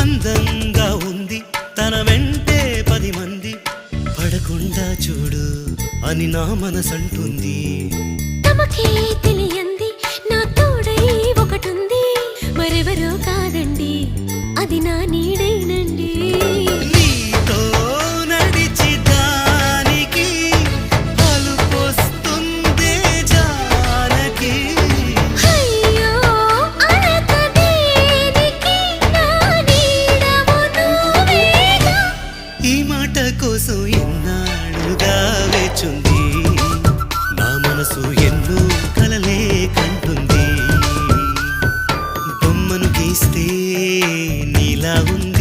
అందంగా ఉంది తన వెంటే 10 మంది పడకుండా చూడు అని నా మనసంటుంది. తమకే తెలియంది నా తోడై ఒకటుంది, మరెవరో కాదండి అది నా నీడేనండి. నీతో నడిచి దానికి అలుపొస్తుందే జానకి. అయ్యో అనక దేనికి నా నీడవు నువ్వేగా. ఈ మాట కోసం ఎన్నాళ్ళుగా వేచుంది నా మనసు ఎన్నో కలలే కంటుంది. బొమ్మను గీస్తే నీలా ఉంది